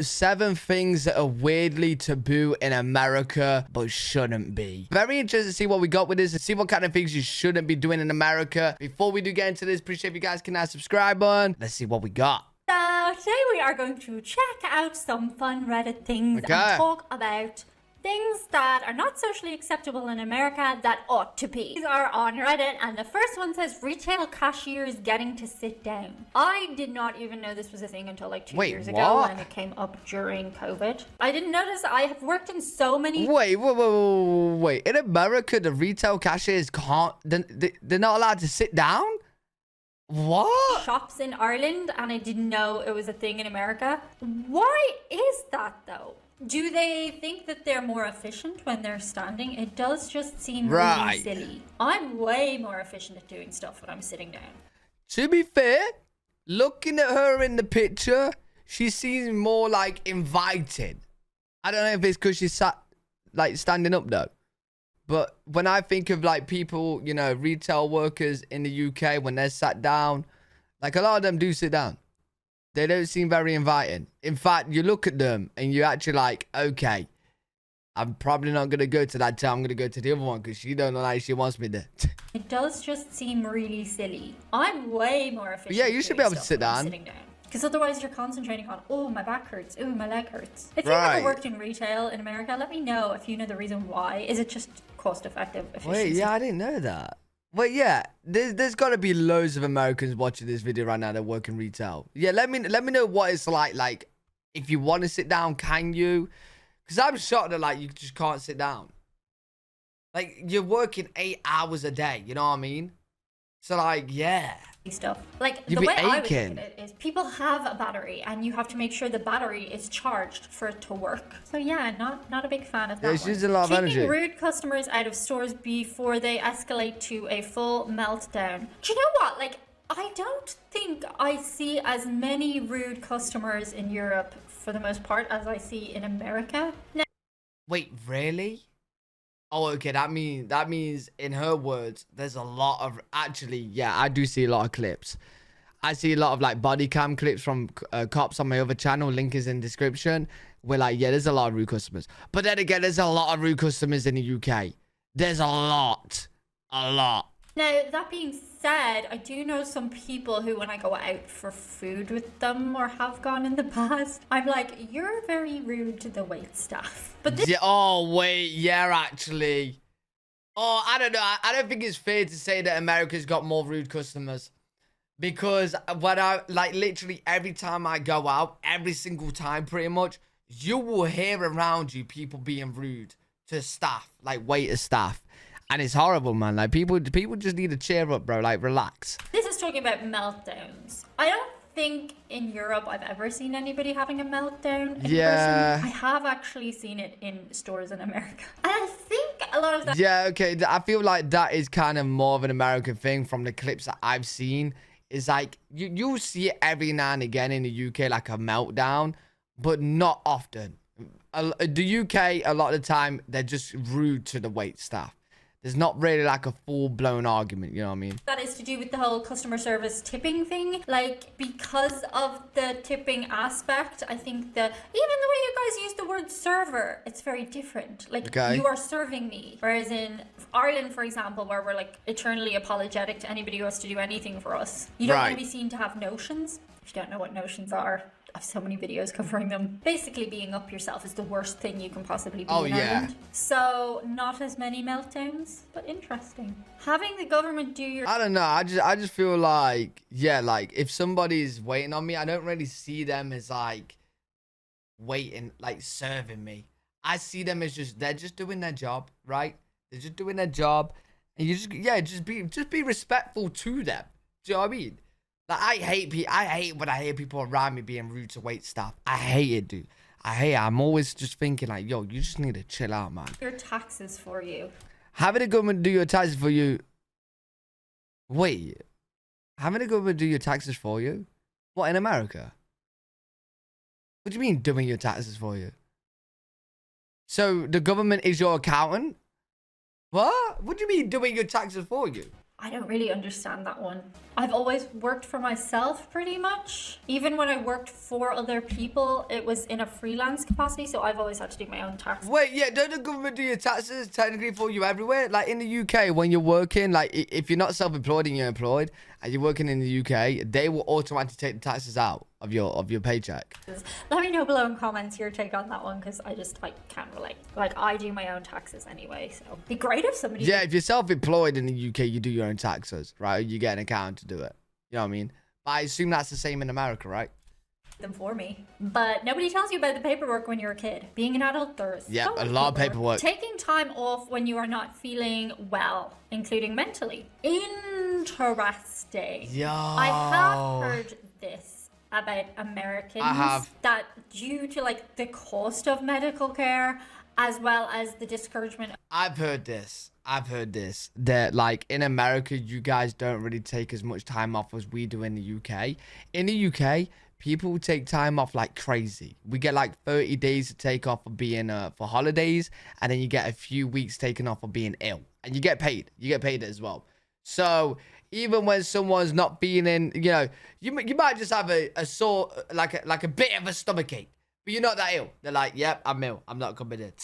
7 things that are weirdly taboo in America but shouldn't be. Very interested to see what we got with this and see what kind of things you shouldn't be doing in America. Before we do get into this, appreciate if you guys can now subscribe on. Let's see what we got. So today we are going to check out some fun Reddit things and talk about things that are not socially acceptable in America that ought to be. These are on Reddit, and the first one says retail cashiers getting to sit down. I did not even know this was a thing until like 2 years ago when it came up during COVID. I didn't notice. I have worked in so many... Wait. In America, the retail cashiers can't... They're not allowed to sit down? What? Shops in Ireland, and I didn't know it was a thing in America. Why is that though? Do they think that they're more efficient when they're standing? It does just seem really silly. I'm way more efficient at doing stuff when I'm sitting down. To be fair, looking at her in the picture, she seems more like invited. I don't know if it's because she's sat like standing up though. But when I think of like people, you know, retail workers in the UK, when they're sat down, like a lot of them do sit down. They don't seem very inviting. In fact, you look at them and you're actually like, okay, I'm probably not going to go to that town. I'm going to go to the other one because she don't know like she wants me there. It does just seem really silly. I'm way more efficient. Yeah, you should be able to sit down. Because otherwise you're concentrating on, oh, my back hurts. Oh, my leg hurts. If you've ever worked in retail in America, let me know if you know the reason why. Is it just cost effective efficiency? Wait, yeah, I didn't know that. Well, yeah, there's got to be loads of Americans watching this video right now that work in retail. Yeah, let me know what it's like. Like, if you want to sit down, can you? Because I'm shocked that, like, you just can't sit down. Like, you're working 8 hours a day, you know what I mean? So, like, yeah. Stuff. Like, the way I would look at it is people have a battery, and you have to make sure the battery is charged for it to work. So, yeah, not a big fan of that. It's just a lot of energy. Keeping rude customers out of stores before they escalate to a full meltdown. Do you know what? Like, I don't think I see as many rude customers in Europe, for the most part, as I see in America. Now, wait, really? Oh, okay. That means, in her words, there's a lot of... Actually, yeah, I do see a lot of clips. I see a lot of, like, body cam clips from cops on my other channel. Link is in description. We're like, yeah, there's a lot of rude customers. But then again, there's a lot of rude customers in the UK. There's a lot. A lot. Now, that being said, I do know some people who, when I go out for food with them or have gone in the past, I'm like, you're very rude to the wait staff. But this... Yeah, oh, wait. Yeah, actually. Oh, I don't know. I don't think it's fair to say that America's got more rude customers. Because when I, like, literally every time I go out, every single time pretty much, you will hear around you people being rude to staff, like waiter staff. And it's horrible, man. Like, people just need to cheer up, bro. Like, relax. This is talking about meltdowns. I don't think in Europe I've ever seen anybody having a meltdown in person. I have actually seen it in stores in America. And I think a lot of that... Yeah, okay. I feel like that is kind of more of an American thing from the clips that I've seen. It's like, you see it every now and again in the UK, like a meltdown, but not often. The UK, a lot of the time, they're just rude to the wait staff. There's not really like a full-blown argument, you know what I mean? That is to do with the whole customer service tipping thing. Like, because of the tipping aspect, I think that even the way you guys use the word server, it's very different. Like, you are serving me. Whereas in Ireland, for example, where we're like eternally apologetic to anybody who has to do anything for us, you don't want to be seen to have notions. If you don't know what notions are, I have so many videos covering them. Basically, being up yourself is the worst thing you can possibly be in Ireland. So, not as many meltdowns, but interesting. Having the government do your... I don't know. I just feel like, yeah, like, if somebody's waiting on me, I don't really see them as, like, waiting, like, serving me. I see them as they're just doing their job, right? They're just doing their job. And you just, yeah, just be respectful to them. Do you know what I mean? Like, I hate when I hear people around me being rude to wait staff. I hate it, dude. I hate it. I'm always just thinking like, yo, you just need to chill out, man. Your taxes for you. Having the government do your taxes for you. Wait. Having the government do your taxes for you? What, in America? What do you mean doing your taxes for you? So the government is your accountant? What? What do you mean doing your taxes for you? I don't really understand that one. I've always worked for myself pretty much. Even when I worked for other people, it was in a freelance capacity, so I've always had to do my own taxes. Wait, yeah, don't the government do your taxes technically for you everywhere? Like in the UK, when you're working, like if you're not self-employed and you're employed and you're working in the UK, they will automatically take the taxes out of your paycheck. Let me know below in comments your take on that one, because I just can't relate. Like, I do my own taxes anyway, so it'd be great if somebody... Yeah, if you're self-employed in the UK, you do your own taxes, right? You get an account to do it. You know what I mean? But I assume that's the same in America, right? Them for me. But nobody tells you about the paperwork when you're a kid. Being an adult, there's yeah, a lot of paperwork. Taking time off when you are not feeling well, including mentally. Interesting. Yo. I have heard this about Americans. I have. That due to like the cost of medical care, as well as the discouragement. I've heard this. That like in America, you guys don't really take as much time off as we do in the UK. In the UK, people take time off like crazy. We get like 30 days to take off for being for holidays, and then you get a few weeks taken off for being ill, and you get paid. You get paid as well. So even when someone's not feeling, you know, you might just have a sore, like a bit of a stomachache, but you're not that ill. They're like, yep, I'm ill. I'm not committed.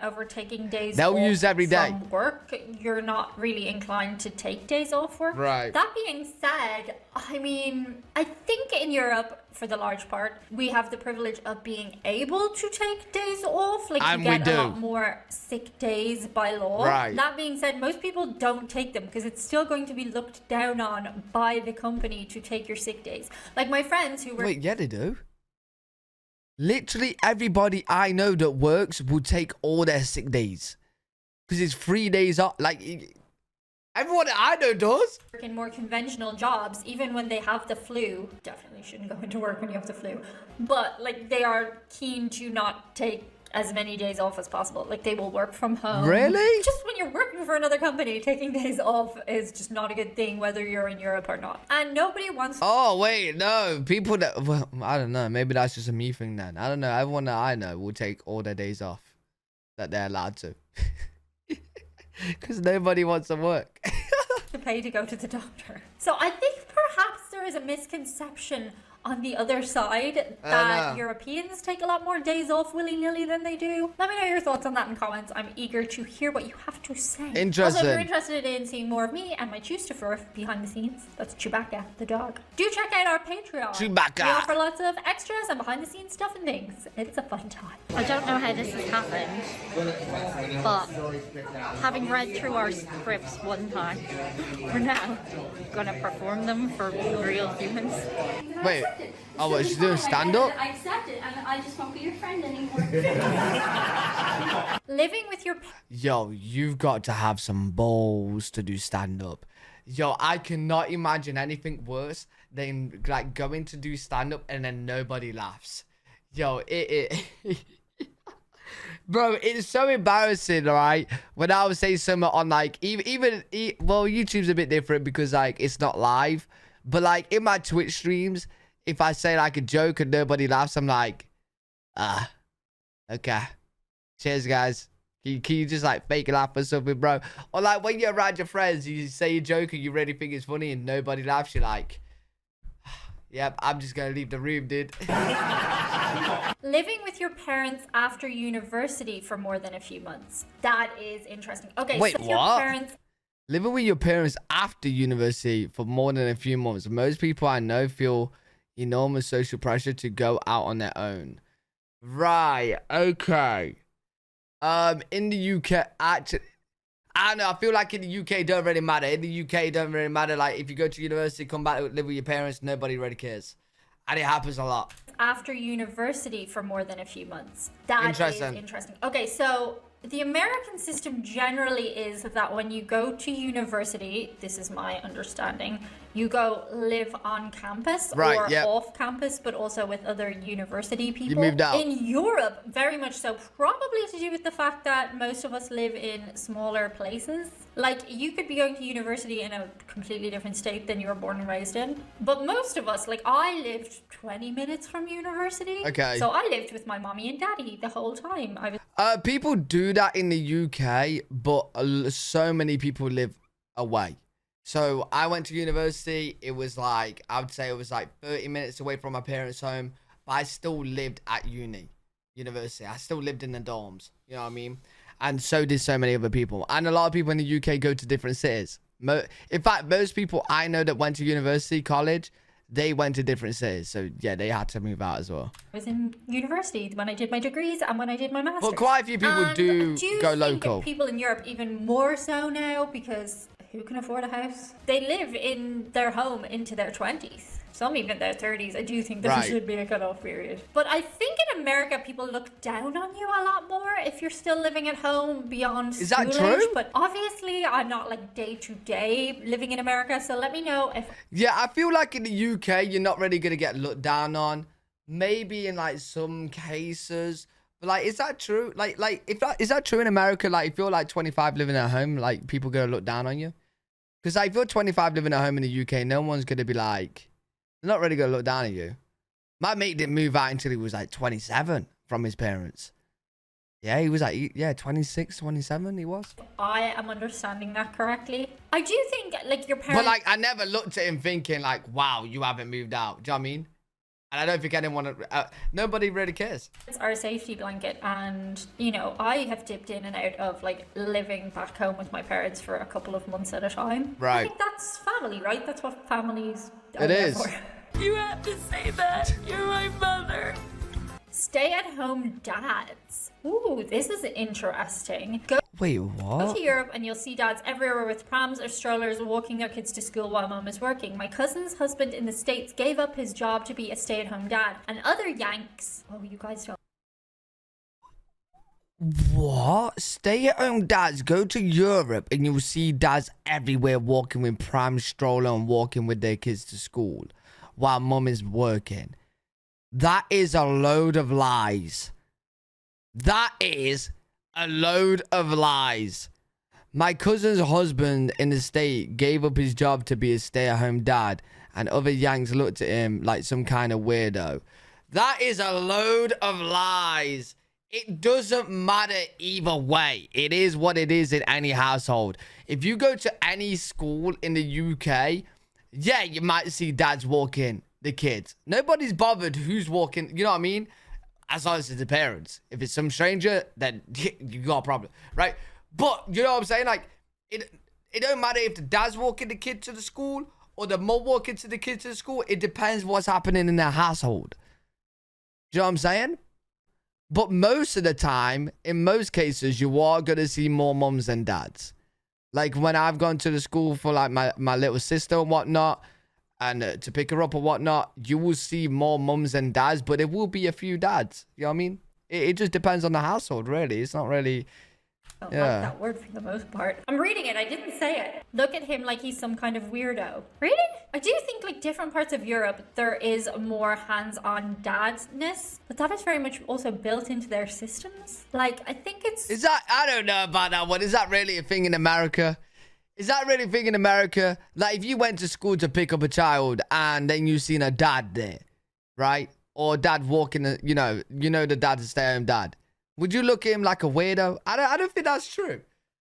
Over taking days they'll off use every day from work, you're not really inclined to take days off work. Right. That being said, I mean, I think in Europe, for the large part, we have the privilege of being able to take days off. Like, you get a lot more sick days by law. Right. That being said, most people don't take them because it's still going to be looked down on by the company to take your sick days. Like my friends who were... Wait, yeah, they do. Literally everybody I know that works will take all their sick days because it's 3 days off. Like everyone that I know does. In more conventional jobs, even when they have the flu, definitely shouldn't go into work when you have the flu, but like they are keen to not take as many days off as possible. Like they will work from home. Really? Just when you're working for another company, taking days off is just not a good thing, whether you're in Europe or not. And nobody wants... Oh, wait, no. People that... Well, I don't know. Maybe that's just a me thing then. I don't know. Everyone that I know will take all their days off that they're allowed to. Because nobody wants to work. to pay to go to the doctor. So I think perhaps there is a misconception on the other side that Europeans take a lot more days off willy-nilly than they do. Let me know your thoughts on that in comments. I'm eager to hear what you have to say. Interesting. Also, if you're interested in seeing more of me and my Choose-to-Fur behind the scenes, that's Chewbacca, the dog. Do check out our Patreon. Chewbacca. We offer lots of extras and behind-the-scenes stuff and things. It's a fun time. I don't know how this has happened, but having read through our scripts one time, we're now gonna perform them for real humans. Wait. Oh, what, she's doing stand-up? I accept it, and I just won't be your friend anymore. Living with your... Yo, you've got to have some balls to do stand-up. Yo, I cannot imagine anything worse than like going to do stand-up and then nobody laughs. Yo, bro, it's so embarrassing, right? When I would say something on like well, YouTube's a bit different because like it's not live, but like in my Twitch streams, if I say like a joke and nobody laughs, I'm like, okay. Cheers, guys. Can you just like fake a laugh or something, bro? Or like when you're around your friends, you say a joke and you really think it's funny and nobody laughs, you're like, yep, I'm just gonna leave the room, dude. Living with your parents after university for more than a few months. That is interesting. Okay, wait, so what? your parents... Living with your parents after university for more than a few months. Most people I know feel enormous social pressure to go out on their own. Right, okay. In the UK, actually, I don't know, I feel like in the UK it don't really matter. In the UK it don't really matter. Like if you go to university, come back, live with your parents, nobody really cares. And it happens a lot. After university for more than a few months. That is interesting. Okay, so the American system generally is that when you go to university, this is my understanding, you go live on campus or off campus, but also with other university people. You moved out. In Europe, very much so, probably to do with the fact that most of us live in smaller places. Like, you could be going to university in a completely different state than you were born and raised in. But most of us, like, I lived 20 minutes from university. Okay. So I lived with my mommy and daddy the whole time. People do that in the UK, but so many people live away. So I went to university. It was like, I would say it was like 30 minutes away from my parents' home, but I still lived at university. I still lived in the dorms. You know what I mean? And so did so many other people. And a lot of people in the UK go to different cities. In fact, most people I know that went to university, college, they went to different cities. So yeah, they had to move out as well. I was in university when I did my degrees and when I did my master's. But quite a few people do go local. People in Europe even more so now, because who can afford a house? They live in their home into their 20s. Some even their 30s. I do think there should be a cutoff period. But I think in America, people look down on you a lot more if you're still living at home beyond Is that true? But obviously, I'm not like day to day living in America. So let me know if... Yeah, I feel like in the UK, you're not really going to get looked down on. Maybe in like some cases. But like, is that true? Is that true in America? Like, if you're like 25 living at home, like people going to look down on you? Because like, if you're 25 living at home in the UK, no one's going to be like... They're not really going to look down at you. My mate didn't move out until he was like 27 from his parents. Yeah, he was like, 26, 27 he was. I am understanding that correctly. I do think like your parents... But like, I never looked at him thinking like, wow, you haven't moved out. Do you know what I mean? And I don't think anyone, nobody really cares. It's our safety blanket. And, you know, I have dipped in and out of like living back home with my parents for a couple of months at a time. Right. I think that's family, right? That's what families are It there is. for. You have to say that. You're my mother. Stay-at-home dads. Ooh, this is interesting. Wait, Go what? to Europe and you'll see dads everywhere with prams or strollers walking their kids to school while mom is working. My cousin's husband in the States gave up his job to be a stay-at-home dad. And other Yanks... Oh, you guys don't... What? Stay-at-home dads go to Europe and you'll see dads everywhere walking with pram stroller and walking with their kids to school while mum is working. That is a load of lies. That is a load of lies. My cousin's husband in the state gave up his job to be a stay-at-home dad, and other Yanks looked at him like some kind of weirdo. That is a load of lies. It doesn't matter either way. It is what it is in any household. If you go to any school in the UK, yeah, you might see dads walking the kids. Nobody's bothered who's walking, you know what I mean? As long as it's the parents. If it's some stranger, then you got a problem, right? But, you know what I'm saying? Like, it don't matter if the dad's walking the kid to the school or the mom walking the kid to the school. It depends what's happening in their household. Do you know what I'm saying? But most of the time, in most cases, you are going to see more mums than dads. Like, when I've gone to the school for, like, my little sister and whatnot, and to pick her up or whatnot, you will see more mums than dads, but it will be a few dads. You know what I mean? It just depends on the household, really. It's not really... I don't like that word for the most part. I'm reading it. I didn't say it. Look at him like he's some kind of weirdo. Really? I do think like different parts of Europe, there is more hands-on dadness, but that is very much also built into their systems. Like, I think it's... Is that... I don't know about that one. Is that really a thing in America? Is that really a thing in America? Like, if you went to school to pick up a child and then you seen a dad there, right? Or dad walking, you know the dad's a stay-at-home dad. Would you look at him like a weirdo? I don't think that's true.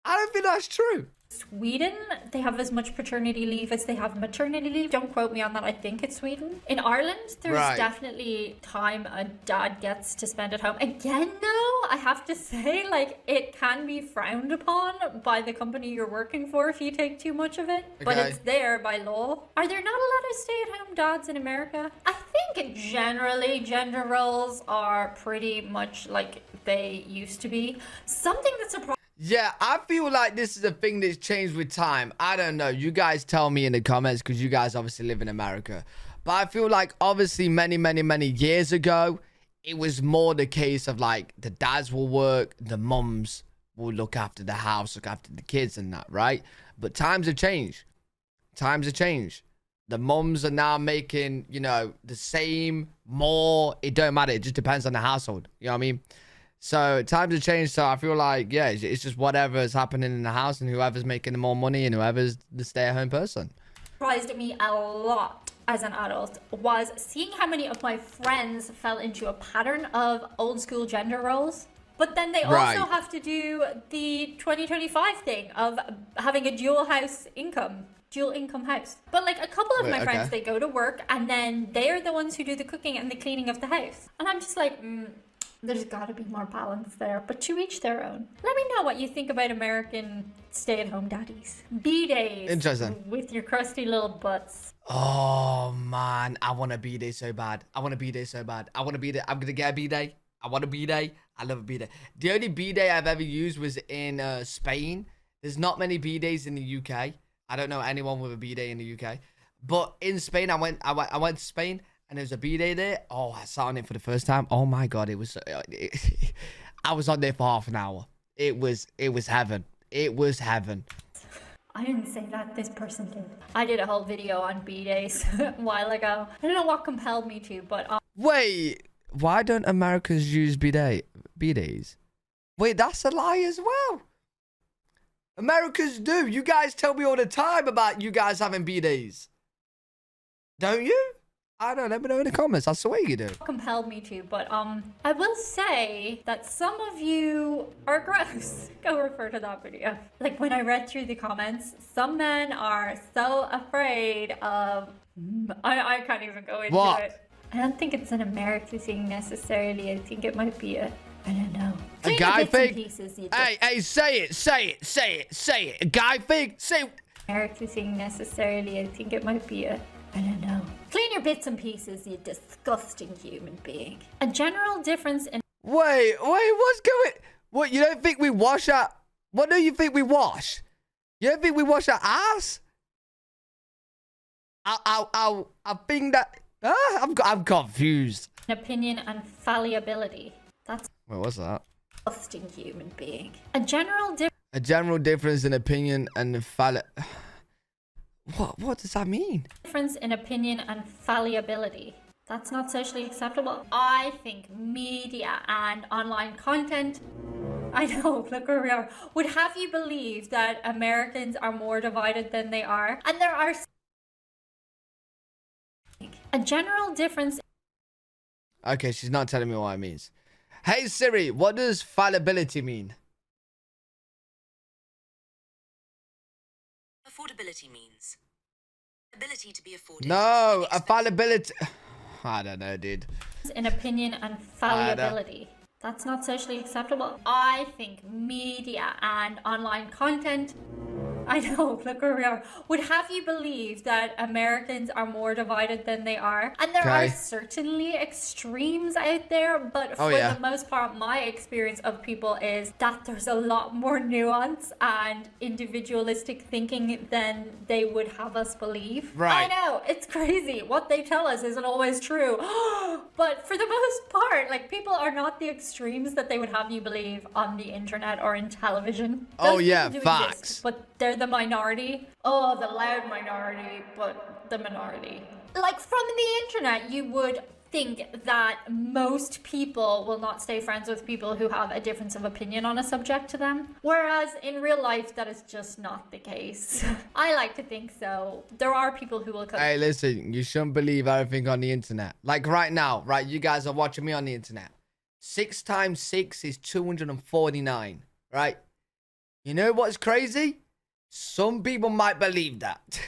I don't think that's true. Sweden, they have as much paternity leave as they have maternity leave. Don't quote me on that. I think it's Sweden. In Ireland, there's definitely time a dad gets to spend at home. Again, though, I have to say, like, it can be frowned upon by the company you're working for if you take too much of it. Okay. But it's there by law. Are there not a lot of stay-at-home dads in America? I think generally gender roles are pretty much like they used to be. Something that's surprising. Yeah, I feel like this is a thing that's changed with time. I don't know. You guys tell me in the comments because you guys obviously live in America. But I feel like obviously many years ago, it was more the case of like the dads will work, the mums will look after the house, look after the kids and that, right? But times have changed. Times have changed. The mums are now making, you know, the same, more. It don't matter. It just depends on the household. You know what I mean? So times have changed, so I feel like, yeah, it's just whatever is happening in the house and whoever's making the more money and whoever's the stay-at-home person. Surprised me a lot as an adult was seeing how many of my friends fell into a pattern of old school gender roles. But then they also have to do the 2025 thing of having a dual house income. dual income house. But like a couple of my friends, they go to work and then they're the ones who do the cooking and the cleaning of the house. And I'm just like, there's got to be more balance there, but to each their own. Let me know what you think about American stay-at-home daddies. B-days. Interesting. With your crusty little butts. Oh, man. I want a B-day so bad. I want a B-day so bad. I want a B-day. I'm going to get a B-day. I want a B-day. I love a B-day. The only B-day I've ever used was in Spain. There's not many B-days in the UK. I don't know anyone with a B-day in the UK. But in Spain, I went to Spain. And there's a B-day there. Oh, I sat on it for the first time. Oh my God, it was. I was on there for half an hour. It was heaven. It was heaven. I didn't say that. This person did. I did a whole video on B-days a while ago. I don't know what compelled me to, but wait, why don't Americans use B-days? Wait, that's a lie as well. Americans do. You guys tell me all the time about you guys having B-days. Don't you? I don't know. Let me know in the comments. I swear you do. Compelled me to, but I will say that some of you are gross. Go refer to that video. Like when I read through the comments, some men are so afraid of. I can't even go into it. I don't think it's an American thing necessarily. I think it might be a. I don't know. A guy thing. Hey, say it. A guy thing. Say. American thing necessarily. I think it might be a. I don't know. Clean your bits and pieces, you disgusting human being. A general difference in... Wait, what's going... What, you don't think we wash our... What do you think we wash? You don't think we wash our ass? I think that... I'm confused. Opinion and fallibility. That's... Wait, what's that? Disgusting human being. A general difference in opinion and What does that mean? Difference in opinion and fallibility. That's not socially acceptable. I think media and online content, I know, look where we are, would have you believe that Americans are more divided than they are. And there are a general difference. Okay, she's not telling me what it means. Hey Siri, what does fallibility mean? Affordability means ability to be afforded. No, a fallibility. I don't know, dude. In opinion and fallibility. That's not socially acceptable. I think media and online content, I know, look where we are, would have you believe that Americans are more divided than they are. And there are certainly extremes out there, but for the most part, my experience of people is that there's a lot more nuance and individualistic thinking than they would have us believe. Right. I know, it's crazy. What they tell us isn't always true. But for the most part, like, people are not the extremes that they would have you believe on the internet or in television. Those people do facts. exist, but they're the minority. Oh, the loud minority, but the minority. Like, from the internet, you would think that most people will not stay friends with people who have a difference of opinion on a subject to them. Whereas in real life, that is just not the case. I like to think so. There are people who will come. Hey, listen, you shouldn't believe everything on the internet. Like right now, right? You guys are watching me on the internet. 6 times 6 is 249, right? You know what's crazy? Some people might believe that.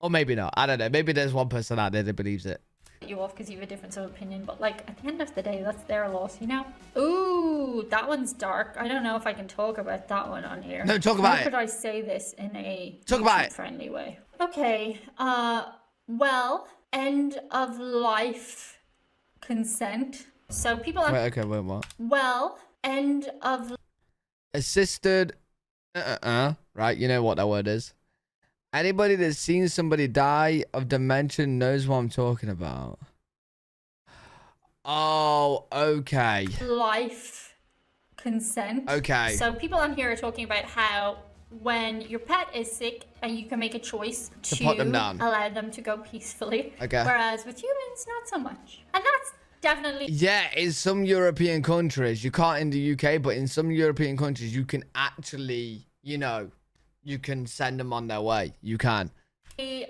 Or maybe not. I don't know. Maybe there's one person out there that believes it. You off because you have a difference of opinion, but like at the end of the day, that's their loss, you know? Ooh, that one's dark. I don't know if I can talk about that one on here. No, talk about it. How could I say this in a friendly way? Okay. Well, end of life consent. So people are... Wait, what? Well, end of... Assisted... Right, you know what that word is. Anybody that's seen somebody die of dementia knows what I'm talking about. Oh, okay. Life consent. Okay. So people on here are talking about how when your pet is sick and you can make a choice to put them down. Allow them to go peacefully. Okay. Whereas with humans, not so much. And that's definitely... Yeah, in some European countries, you can't in the UK, but in some European countries, you can actually, you know... You can send them on their way. You can. A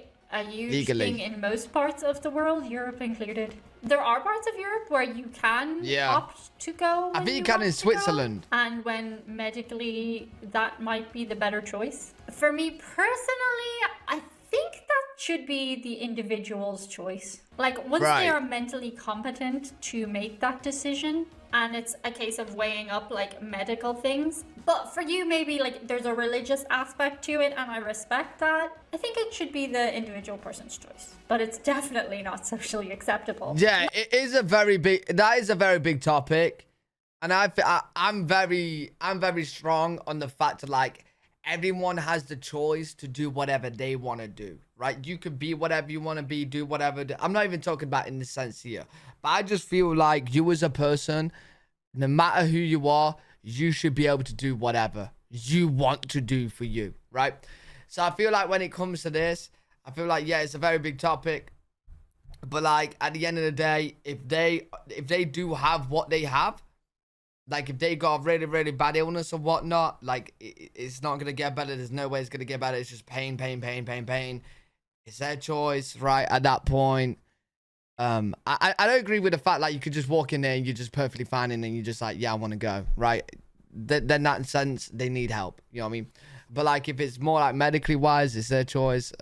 huge thing in most parts of the world, Europe included. There are parts of Europe where you can opt to go. I think you can in Switzerland. And when medically that might be the better choice. For me personally, I think that should be the individual's choice. Like once they are mentally competent to make that decision, and it's a case of weighing up like medical things. But for you, maybe like there's a religious aspect to it, and I respect that. I think it should be the individual person's choice, but it's definitely not socially acceptable. Yeah, it is a very big. That is a very big topic, and I'm very strong on the fact that like everyone has the choice to do whatever they want to do. Right? You can be whatever you want to be, do whatever. I'm not even talking about in the sense here, but I just feel like you as a person, no matter who you are, you should be able to do whatever you want to do for you, right? So I feel like when it comes to this, I feel like, yeah, it's a very big topic. But like at the end of the day, if they do have what they have, like if they got a really, really bad illness or whatnot, like it's not going to get better. There's no way it's going to get better. It's just pain, pain, pain, pain, pain. It's their choice, right? At that point. I don't agree with the fact like you could just walk in there and you're just perfectly fine and then you're just like, yeah, I want to go, right? Then that sense they need help, you know what I mean? But like if it's more like medically wise, it's their choice.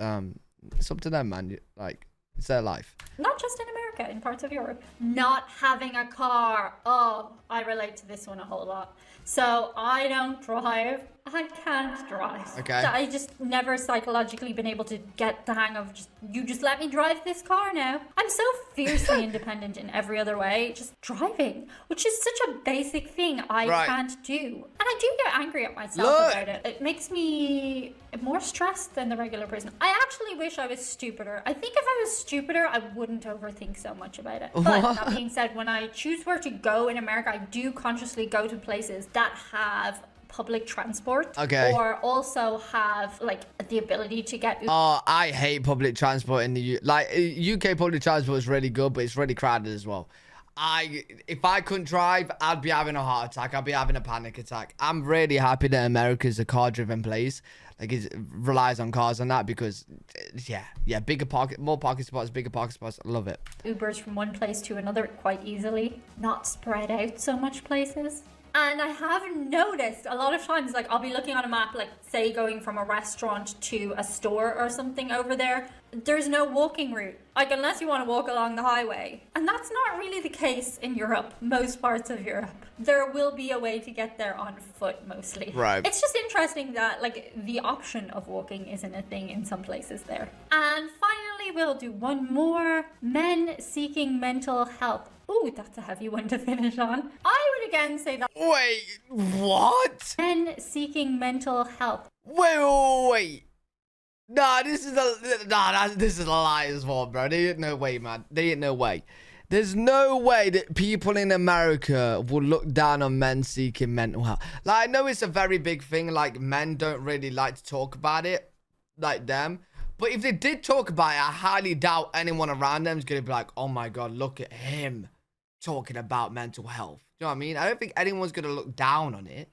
It's up to them, man. Like it's their life. Not just in America, in parts of Europe. Not having a car. Oh, I relate to this one a whole lot. So I don't drive. I can't drive. Okay. I just never psychologically been able to get the hang of you just let me drive this car now. I'm so fiercely independent in every other way. Just driving, which is such a basic thing I can't do. And I do get angry at myself about it. It makes me more stressed than the regular person. I actually wish I was stupider. I think if I was stupider, I wouldn't overthink so much about it. But that being said, when I choose where to go in America, I do consciously go to places that have public transport or also have like the ability to get Uber. Oh, I hate public transport in the UK public transport is really good, but it's really crowded as well. If I couldn't drive, I'd be having a heart attack. I'd be having a panic attack. I'm really happy that America's a car-driven place. Like it relies on cars and that because yeah, more parking spots, bigger parking spots. I love it. Ubers from one place to another quite easily, not spread out so much places. And I have noticed a lot of times, like I'll be looking on a map, like say going from a restaurant to a store or something over there, there's no walking route, like unless you want to walk along the highway. And that's not really the case in Europe, most parts of Europe. There will be a way to get there on foot mostly. Right. It's just interesting that like the option of walking isn't a thing in some places there. And finally, we'll do one more. Men seeking mental health. Ooh, that's a heavy one to finish on. I would again say that. Wait, what? Men seeking mental health. Wait. Nah, this is a lie as well, bro. There ain't no way, man. There ain't no way. There's no way that people in America will look down on men seeking mental health. Like, I know it's a very big thing. Like, men don't really like to talk about it, like them. But if they did talk about it, I highly doubt anyone around them is going to be like, oh my God, look at him talking about mental health. You know what I mean? I don't think anyone's going to look down on it.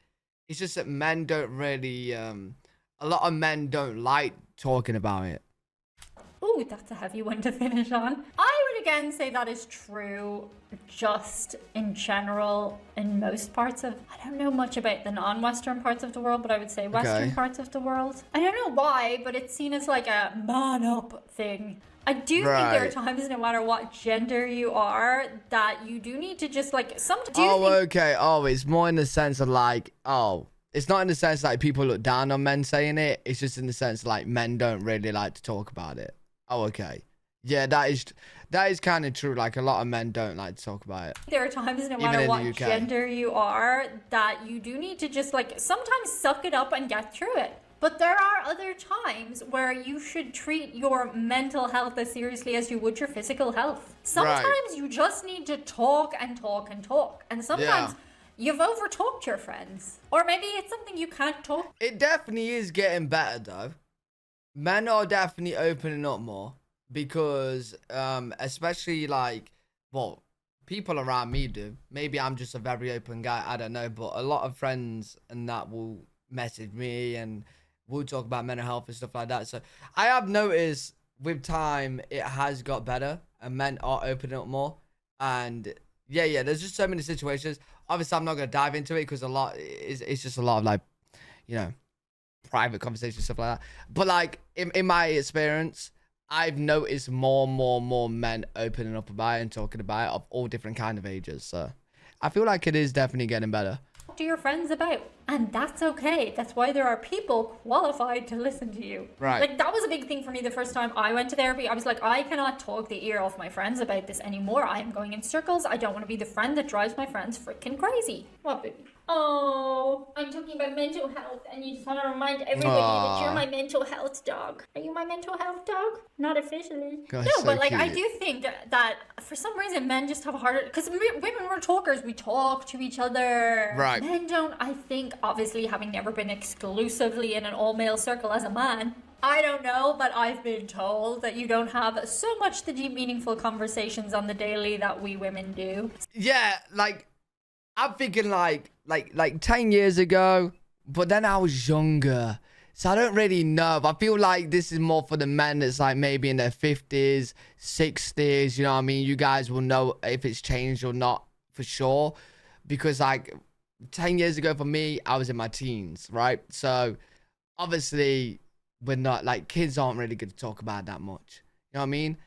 It's just that men don't really, a lot of men don't like talking about it. Ooh, that's a heavy one to finish on. I would again say that is true just in general in most parts of, I don't know much about the non-Western parts of the world, but I would say Western parts of the world. I don't know why, but it's seen as like a man up thing. I do think there are times, no matter what gender you are, that you do need to just like, it's more in the sense of like, it's not in the sense like people look down on men saying it. It's just in the sense like men don't really like to talk about it. Oh, okay. Yeah, that is kind of true. Like a lot of men don't like to talk about it. There are times, no matter what gender you are, that you do need to just like sometimes suck it up and get through it. But there are other times where you should treat your mental health as seriously as you would your physical health. Sometimes you just need to talk and talk and talk. And sometimes you've over-talked your friends. Or maybe it's something you can't talk. It definitely is getting better though. Men are definitely opening up more because especially like, well, people around me do. Maybe I'm just a very open guy, I don't know, but a lot of friends and that will message me and we'll talk about mental health and stuff like that. So I have noticed with time it has got better and men are opening up more. And yeah, there's just so many situations. Obviously, I'm not gonna dive into it because it's just a lot of like, you know, private conversations, stuff like that. But like in my experience, I've noticed more men opening up about it and talking about it of all different kind of ages. So I feel like it is definitely getting better. To your friends about, and that's okay. That's why there are people qualified to listen to you. Right. Like that was a big thing for me the first time I went to therapy. I was like, I cannot talk the ear off my friends about this anymore. I am going in circles. I don't want to be the friend that drives my friends freaking crazy. What, baby? Oh, I'm talking about mental health, and you just want to remind everybody that you're my mental health dog. Are you my mental health dog? Not officially. God, no, so but like cute. I do think that for some reason men just have a harder, because women were talkers. We talk to each other. Right. Men don't. I think obviously having never been exclusively in an all-male circle as a man, I don't know, but I've been told that you don't have so much the deep, meaningful conversations on the daily that we women do. Yeah, like I'm thinking like 10 years ago, but then I was younger. So I don't really know. I feel like this is more for the men that's like maybe in their 50s, 60s, you know what I mean? You guys will know if it's changed or not for sure. Because like 10 years ago for me, I was in my teens, right? So obviously we're not, like, kids aren't really good to talk about that much. You know what I mean?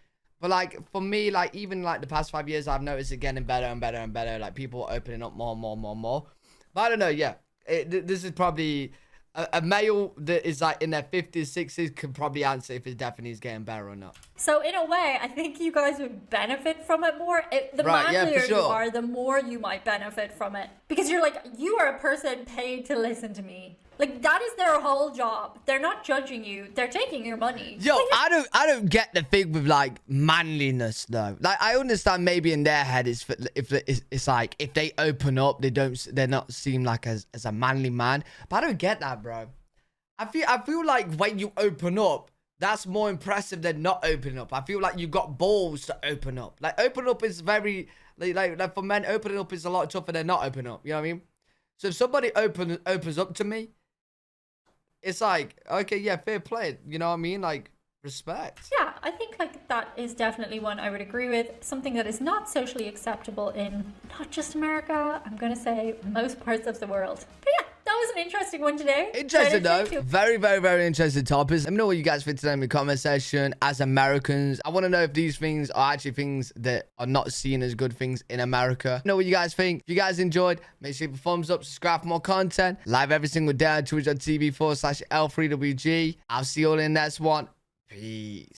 But like for me, like even like the past 5 years, I've noticed it getting better and better and better. Like people opening up more and more and more and more. But I don't know. Yeah, this is probably a male that is like in their 50s, 60s could probably answer if it definitely is getting better or not. So in a way, I think you guys would benefit from it more. The Right, yeah, for manlier you sure. are, the more you might benefit from it. Because you're like, you are a person paid to listen to me. Like that is their whole job. They're not judging you. They're taking your money. Yo, I don't get the thing with like manliness though. Like I understand maybe in their head it's like if they open up, they're not seem like as a manly man. But I don't get that, bro. I feel like when you open up, that's more impressive than not opening up. I feel like you got balls to open up. Like open up is very like for men, opening up is a lot tougher than not opening up. You know what I mean? So if somebody opens up to me, it's like, okay, yeah, fair play. You know what I mean? Like, respect. Yeah, I think like that is definitely one I would agree with. Something that is not socially acceptable in not just America, I'm going to say most parts of the world. But yeah, that was an interesting one today. Interesting though. Very, very, very interesting topics. Let me know what you guys think today in the comment section. As Americans, I want to know if these things are actually things that are not seen as good things in America. Know what you guys think. If you guys enjoyed, make sure you give a thumbs up, subscribe for more content. Live every single day on twitch.tv/L3WG. I'll see you all in the next one. Peace.